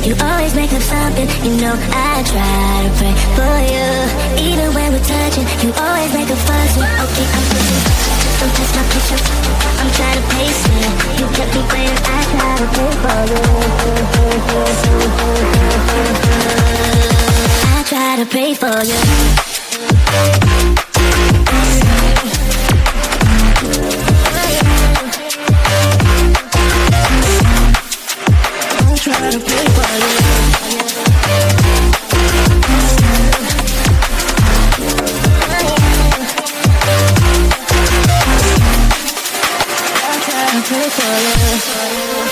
You always make up something. You know I try to pray for you. Even when we're touching, you always make a fuss. Okay, I'm pushing. Don't touch my picture. I'm trying to pace it. You kept me waiting. I try to pray for you. I try to pray for you. Try to pray for you. I try to pray for you,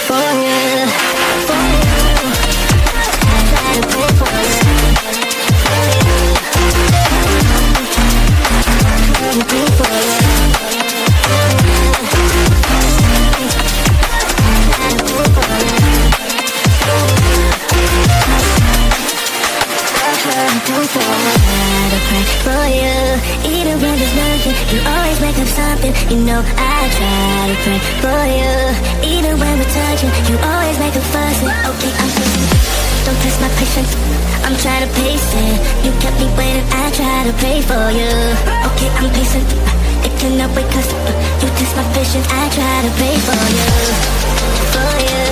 for you, for you. I try to pray for you, for you. I try to pray for you. For you, even when there's nothing, you always make up something. You know I try to pray for you. Even when we're touching, you always make a fuss. Okay, I'm patient. Don't test my patience. I'm trying to pace it. You kept me waiting. I try to pray for you. Okay, I'm patient. It cannot wait 'cause you test my patience. I try to pray for you, for you,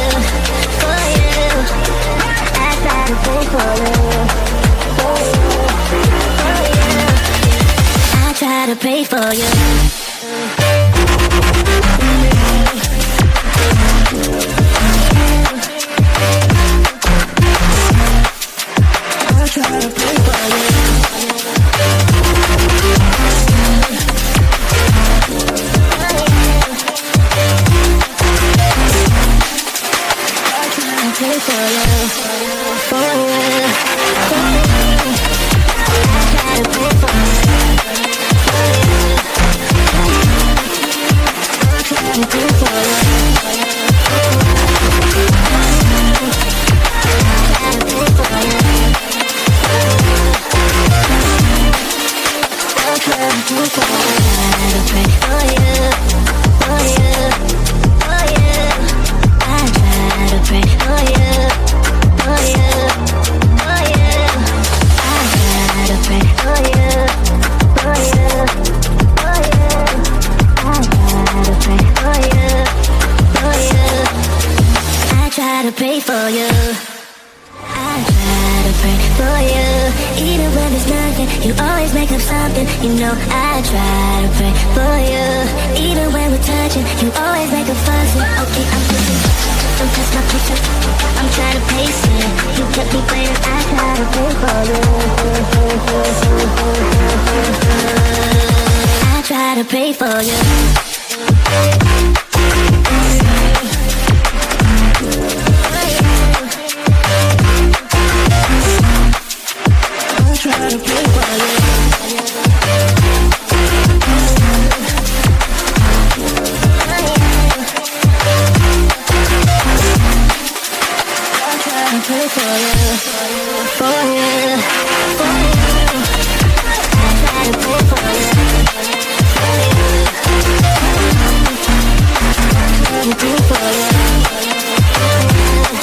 for you. I try to pray for you. I try to pray for you. I try to pray for you. I try to pray for you. For you. For you. I try to pray for you. Pray for you. I try to pray for you. Even when there's nothing, you always make up something. You know I try to pray for you. Even when we're touching, you always make a fuss. Okay, I'm pushing. Don't touch my picture. I'm trying to pace it. You kept me waiting. I try to pray for you. I try to pray for you. Try to pray for you. I try to pray for you, for you, for you. I try to pray for you, for you. I try to pray for you, for you.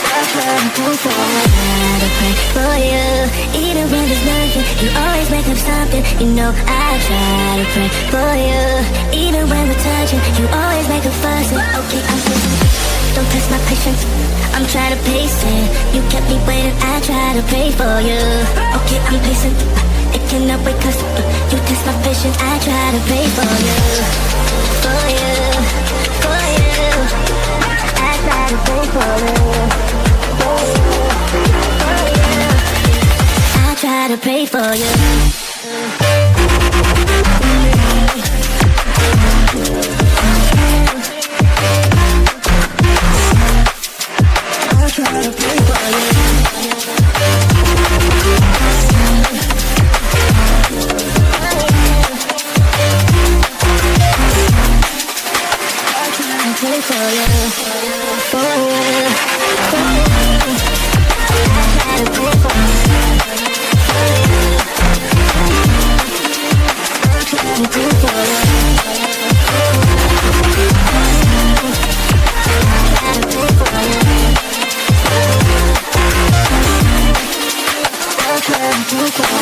I try to pray for you. I pray for you. Even when there's nothing, you always make up something. You know I try to pray for you. Even when we're touching, you always make a fuss. Okay, I'm patient. Don't test my patience. I'm trying to pace it. You kept me waiting. I try to pray for you. Okay, I'm patient. It cannot wait 'cause you test my patience. I try to pray for you, for you, for you. I try to pray for you. I try to pray for you. I try to pray for you. Pray for you, for you, for you. I try to pray for you, for you. quiet.